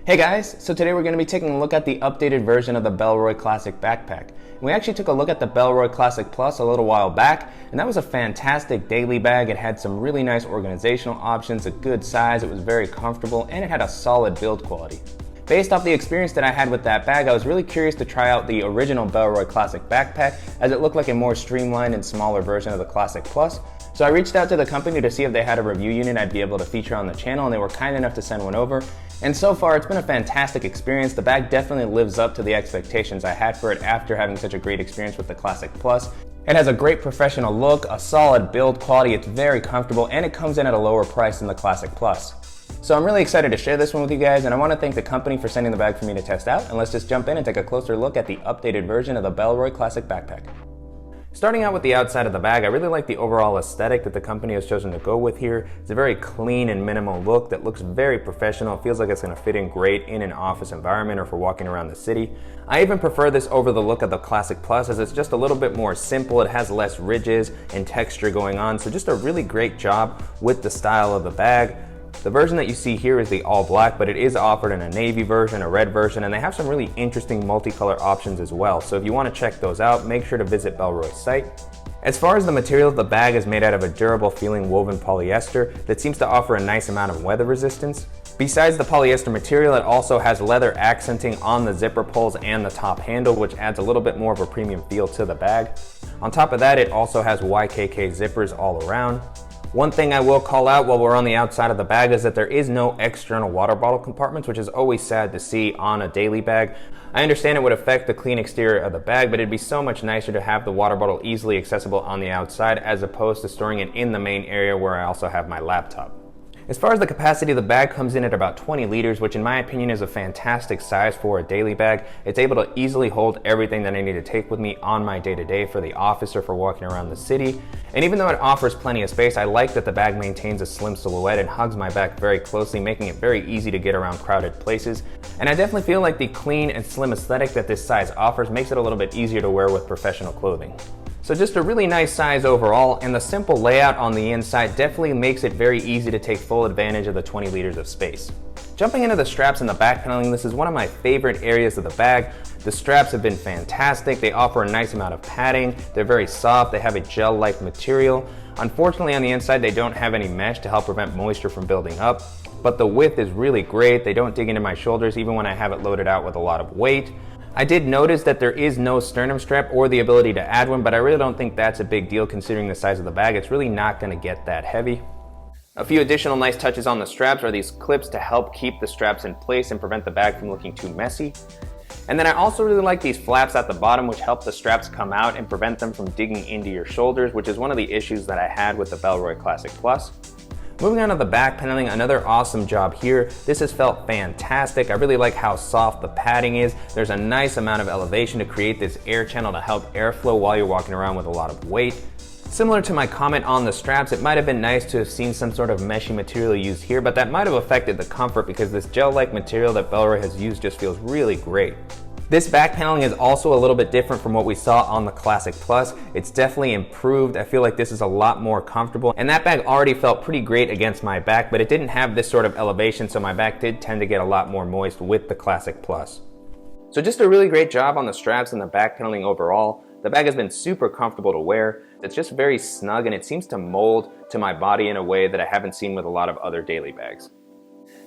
Hey guys, so today we're going to be taking a look at the updated version of the Bellroy Classic Backpack. We actually took a look at the Bellroy Classic Plus a little while back, and that was a fantastic daily bag. It had some really nice organizational options, a good size, it was very comfortable, and it had a solid build quality. Based off the experience that I had with that bag, I was really curious to try out the original Bellroy Classic Backpack, as it looked like a more streamlined and smaller version of the Classic Plus. So I reached out to the company to see if they had a review unit I'd be able to feature on the channel, and they were kind enough to send one over. And so far, it's been a fantastic experience. The bag definitely lives up to the expectations I had for it after having such a great experience with the Classic Plus. It has a great professional look, a solid build quality, it's very comfortable, and it comes in at a lower price than the Classic Plus. So I'm really excited to share this one with you guys, and I want to thank the company for sending the bag for me to test out. And let's just jump in and take a closer look at the updated version of the Bellroy Classic Backpack. Starting out with the outside of the bag, I really like the overall aesthetic that the company has chosen to go with here. It's a very clean and minimal look that looks very professional. It feels like it's going to fit in great in an office environment or for walking around the city. I even prefer this over the look of the Classic Plus, as it's just a little bit more simple. It has less ridges and texture going on, so just a really great job with the style of the bag. The version that you see here is the all black, but it is offered in a navy version, a red version, and they have some really interesting multicolor options as well. So if you want to check those out, make sure to visit Bellroy's site. As far as the material, the bag is made out of a durable feeling woven polyester that seems to offer a nice amount of weather resistance. Besides the polyester material, it also has leather accenting on the zipper pulls and the top handle, which adds a little bit more of a premium feel to the bag. On top of that, it also has YKK zippers all around. One thing I will call out while we're on the outside of the bag is that there is no external water bottle compartments, which is always sad to see on a daily bag. I understand it would affect the clean exterior of the bag, but it'd be so much nicer to have the water bottle easily accessible on the outside as opposed to storing it in the main area where I also have my laptop. As far as the capacity, the bag comes in at about 20 liters, which in my opinion is a fantastic size for a daily bag. It's able to easily hold everything that I need to take with me on my day-to-day for the office or for walking around the city. And even though it offers plenty of space, I like that the bag maintains a slim silhouette and hugs my back very closely, making it very easy to get around crowded places. And I definitely feel like the clean and slim aesthetic that this size offers makes it a little bit easier to wear with professional clothing. So just a really nice size overall, and the simple layout on the inside definitely makes it very easy to take full advantage of the 20 liters of space. Jumping into the straps and the back paneling, this is one of my favorite areas of the bag. The straps have been fantastic. They offer a nice amount of padding. They're very soft. They have a gel-like material. Unfortunately, on the inside, they don't have any mesh to help prevent moisture from building up, but the width is really great. They don't dig into my shoulders even when I have it loaded out with a lot of weight. I did notice that there is no sternum strap or the ability to add one, but I really don't think that's a big deal considering the size of the bag. It's really not going to get that heavy. A few additional nice touches on the straps are these clips to help keep the straps in place and prevent the bag from looking too messy. And then I also really like these flaps at the bottom, which help the straps come out and prevent them from digging into your shoulders, which is one of the issues that I had with the Bellroy Classic Plus. Moving on to the back paneling, another awesome job here. This has felt fantastic. I really like how soft the padding is. There's a nice amount of elevation to create this air channel to help airflow while you're walking around with a lot of weight. Similar to my comment on the straps, it might have been nice to have seen some sort of meshy material used here, but that might have affected the comfort because this gel-like material that Bellroy has used just feels really great. This back paneling is also a little bit different from what we saw on the Classic Plus. It's definitely improved. I feel like this is a lot more comfortable, and that bag already felt pretty great against my back, but it didn't have this sort of elevation, so my back did tend to get a lot more moist with the Classic Plus. So just a really great job on the straps and the back paneling overall. The bag has been super comfortable to wear. It's just very snug, and it seems to mold to my body in a way that I haven't seen with a lot of other daily bags.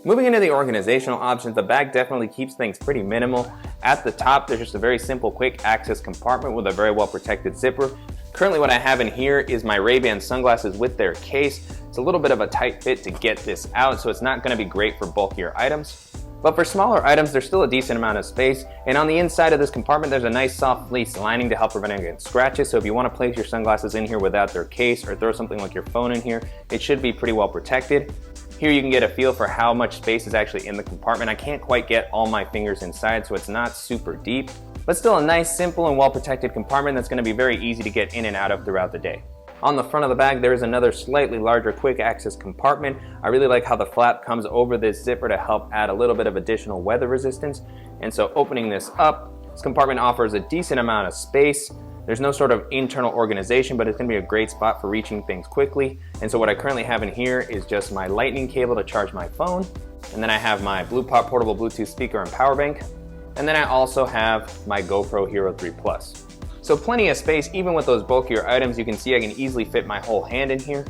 Moving into the organizational options, the bag definitely keeps things pretty minimal. At the top, there's just a very simple quick access compartment with a very well protected zipper. Currently what I have in here is my Ray-Ban sunglasses with their case. It's a little bit of a tight fit to get this out, so it's not going to be great for bulkier items. But for smaller items, there's still a decent amount of space. And on the inside of this compartment, there's a nice soft fleece lining to help prevent against scratches. So if you want to place your sunglasses in here without their case or throw something like your phone in here, it should be pretty well protected. Here you can get a feel for how much space is actually in the compartment. I can't quite get all my fingers inside, so it's not super deep, but still a nice, simple, and well-protected compartment that's going to be very easy to get in and out of throughout the day. On the front of the bag, there is another slightly larger quick access compartment. I really like how the flap comes over this zipper to help add a little bit of additional weather resistance. And so opening this up, this compartment offers a decent amount of space. There's no sort of internal organization, but it's going to be a great spot for reaching things quickly. And so what I currently have in here is just my lightning cable to charge my phone. And then I have my Blue Pop portable Bluetooth speaker and power bank. And then I also have my GoPro Hero 3 Plus. So plenty of space, even with those bulkier items. You can see I can easily fit my whole hand in here.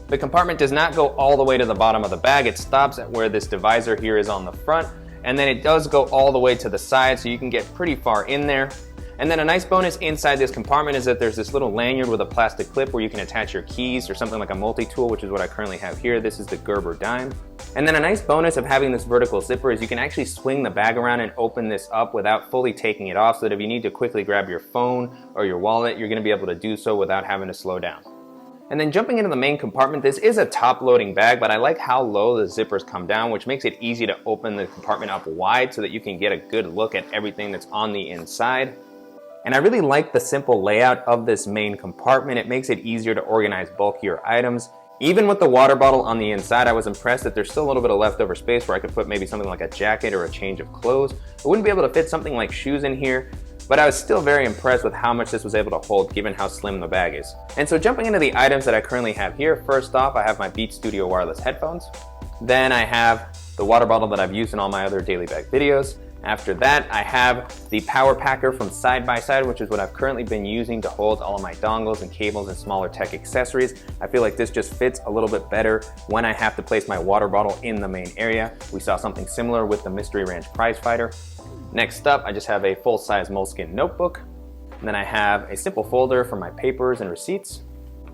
The compartment does not go all the way to the bottom of the bag. It stops at where this divisor here is on the front, and then it does go all the way to the side, so you can get pretty far in there. And then a nice bonus inside this compartment is that there's this little lanyard with a plastic clip where you can attach your keys or something like a multi-tool, which is what I currently have here. This is the Gerber dime. And then a nice bonus of having this vertical zipper is you can actually swing the bag around and open this up without fully taking it off, so that if you need to quickly grab your phone or your wallet, you're going to be able to do so without having to slow down. And then jumping into the main compartment, this is a top-loading bag, but I like how low the zippers come down, which makes it easy to open the compartment up wide so that you can get a good look at everything that's on the inside. And I really like the simple layout of this main compartment. It makes it easier to organize bulkier items. Even with the water bottle on the inside, I was impressed that there's still a little bit of leftover space where I could put maybe something like a jacket or a change of clothes. I wouldn't be able to fit something like shoes in here, but I was still very impressed with how much this was able to hold given how slim the bag is. And so jumping into the items that I currently have here, first off I have my Beats Studio wireless headphones. Then I have the water bottle that I've used in all my other daily bag videos. After that I have the power packer from Side by Side, which is what I've currently been using to hold all of my dongles and cables and smaller tech accessories. I feel like this just fits a little bit better when I have to place my water bottle in the main area. We saw something similar with the Mystery Ranch Prize Fighter. Next up, I just have a full-size Moleskine notebook. And then I have a simple folder for my papers and receipts.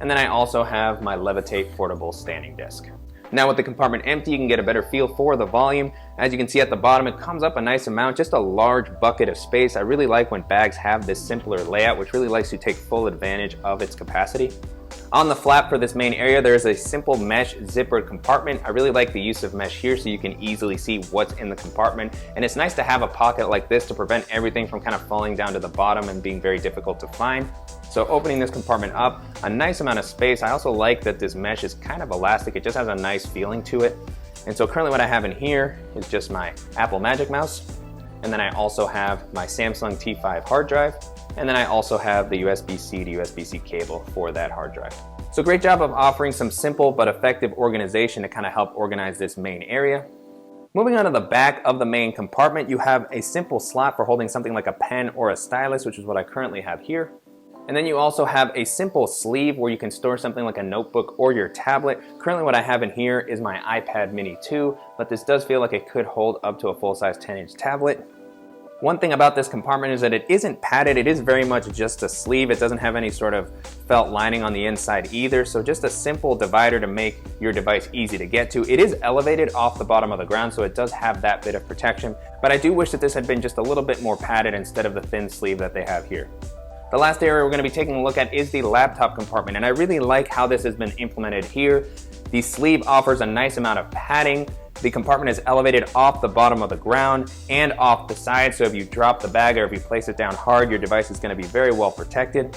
And then I also have my Levitate portable standing desk. Now with the compartment empty, you can get a better feel for the volume. As you can see at the bottom, it comes up a nice amount, just a large bucket of space. I really like when bags have this simpler layout, which really lets you take full advantage of its capacity. On the flap for this main area, there's a simple mesh zippered compartment. I really like the use of mesh here so you can easily see what's in the compartment. And it's nice to have a pocket like this to prevent everything from kind of falling down to the bottom and being very difficult to find. So opening this compartment up, a nice amount of space. I also like that this mesh is kind of elastic. It just has a nice feeling to it. And so currently what I have in here is just my Apple Magic Mouse. And then I also have my Samsung T5 hard drive. And then I also have the USB-C to USB-C cable for that hard drive. So great job of offering some simple but effective organization to kind of help organize this main area. Moving on to the back of the main compartment, you have a simple slot for holding something like a pen or a stylus, which is what I currently have here. And then you also have a simple sleeve where you can store something like a notebook or your tablet. Currently what I have in here is my iPad mini 2, but this does feel like it could hold up to a full-size 10-inch tablet. One thing about this compartment is that it isn't padded. It is very much just a sleeve. It doesn't have any sort of felt lining on the inside either. So just a simple divider to make your device easy to get to. It is elevated off the bottom of the ground, so it does have that bit of protection. But I do wish that this had been just a little bit more padded instead of the thin sleeve that they have here. The last area we're going to be taking a look at is the laptop compartment, and I really like how this has been implemented here. The sleeve offers a nice amount of padding. The compartment is elevated off the bottom of the ground and off the side, so if you drop the bag or if you place it down hard, your device is going to be very well protected.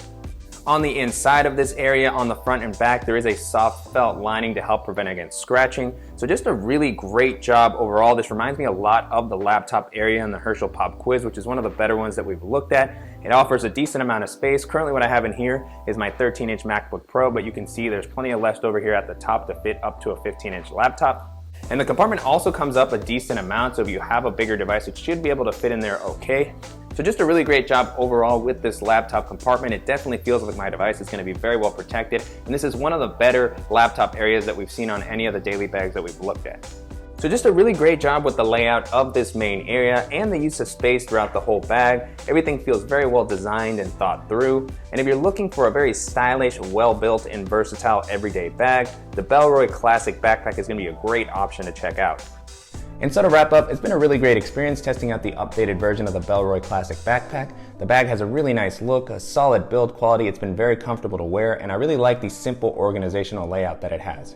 On the inside of this area, on the front and back, there is a soft felt lining to help prevent against scratching. So just a really great job overall. This reminds me a lot of the laptop area in the Herschel Pop Quiz, which is one of the better ones that we've looked at. It offers a decent amount of space. Currently what I have in here is my 13-inch MacBook Pro, but you can see there's plenty of left over here at the top to fit up to a 15-inch laptop. And the compartment also comes up a decent amount, so if you have a bigger device, it should be able to fit in there okay. So just a really great job overall with this laptop compartment. It definitely feels like my device is going to be very well protected, and this is one of the better laptop areas that we've seen on any of the daily bags that we've looked at. So just a really great job with the layout of this main area and the use of space throughout the whole bag. Everything feels very well designed and thought through. And if you're looking for a very stylish, well-built, and versatile everyday bag, the Bellroy Classic Backpack is going to be a great option to check out. And so to wrap up, it's been a really great experience testing out the updated version of the Bellroy Classic Backpack. The bag has a really nice look, a solid build quality, it's been very comfortable to wear, and I really like the simple organizational layout that it has.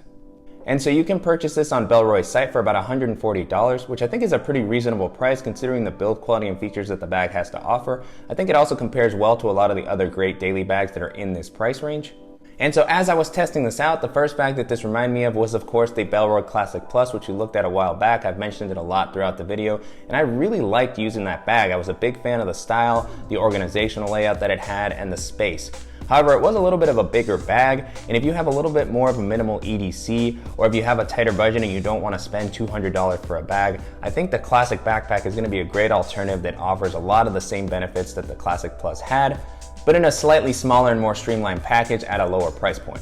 And so you can purchase this on Bellroy's site for about $140, which I think is a pretty reasonable price considering the build quality and features that the bag has to offer. I think it also compares well to a lot of the other great daily bags that are in this price range. And so as I was testing this out, the first bag that this reminded me of was of course the Bellroy Classic Plus, which we looked at a while back. I've mentioned it a lot throughout the video, and I really liked using that bag. I was a big fan of the style, the organizational layout that it had, and the space. However, it was a little bit of a bigger bag, and if you have a little bit more of a minimal EDC, or if you have a tighter budget and you don't want to spend $200 for a bag, I think the Classic Backpack is going to be a great alternative that offers a lot of the same benefits that the Classic Plus had, but in a slightly smaller and more streamlined package at a lower price point.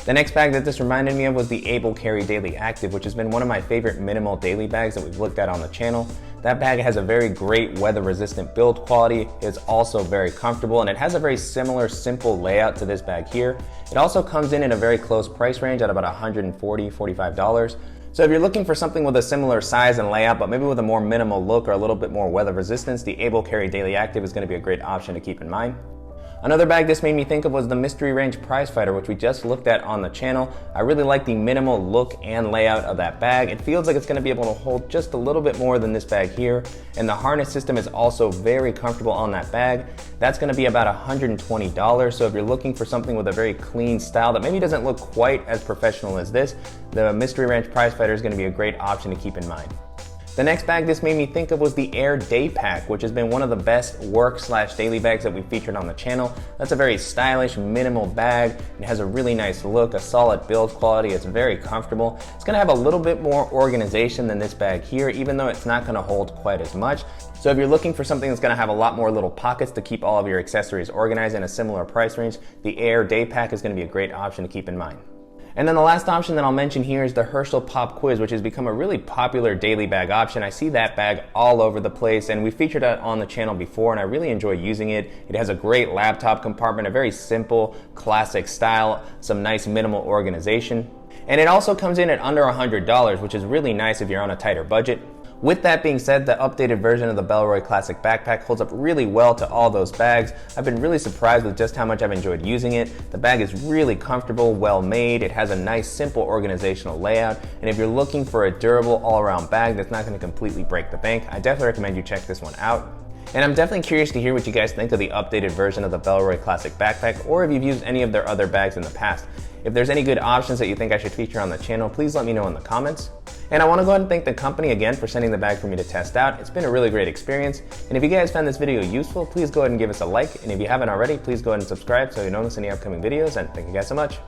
The next bag that this reminded me of was the Able Carry Daily Active, which has been one of my favorite minimal daily bags that we've looked at on the channel. That bag has a very great weather-resistant build quality, it's also very comfortable, and it has a very similar, simple layout to this bag here. It also comes in a very close price range at about $140, $45. So if you're looking for something with a similar size and layout, but maybe with a more minimal look or a little bit more weather resistance, the Able Carry Daily Active is going to be a great option to keep in mind. Another bag this made me think of was the Mystery Range Prize Fighter, which we just looked at on the channel. I really like the minimal look and layout of that bag. It feels like it's going to be able to hold just a little bit more than this bag here, and the harness system is also very comfortable on that bag. That's going to be about $120, so if you're looking for something with a very clean style that maybe doesn't look quite as professional as this, the Mystery Range Prize Fighter is going to be a great option to keep in mind. The next bag this made me think of was the Air Day Pack, which has been one of the best work/daily bags that we've featured on the channel. That's a very stylish, minimal bag. It has a really nice look, a solid build quality. It's very comfortable. It's gonna have a little bit more organization than this bag here, even though it's not gonna hold quite as much. So if you're looking for something that's gonna have a lot more little pockets to keep all of your accessories organized in a similar price range, the Air Day Pack is gonna be a great option to keep in mind. And then the last option that I'll mention here is the Herschel Pop Quiz, which has become a really popular daily bag option. I see that bag all over the place, and we featured it on the channel before, and I really enjoy using it. It has a great laptop compartment, a very simple, classic style, some nice minimal organization. And it also comes in at under $100, which is really nice if you're on a tighter budget. With that being said, the updated version of the Bellroy Classic Backpack holds up really well to all those bags. I've been really surprised with just how much I've enjoyed using it. The bag is really comfortable, well made. It has a nice, simple organizational layout. And if you're looking for a durable, all-around bag that's not going to completely break the bank, I definitely recommend you check this one out. And I'm definitely curious to hear what you guys think of the updated version of the Bellroy Classic Backpack, or if you've used any of their other bags in the past. If there's any good options that you think I should feature on the channel, please let me know in the comments. And I want to go ahead and thank the company again for sending the bag for me to test out. It's been a really great experience. And if you guys found this video useful, please go ahead and give us a like. And if you haven't already, please go ahead and subscribe so you don't miss any upcoming videos. And thank you guys so much.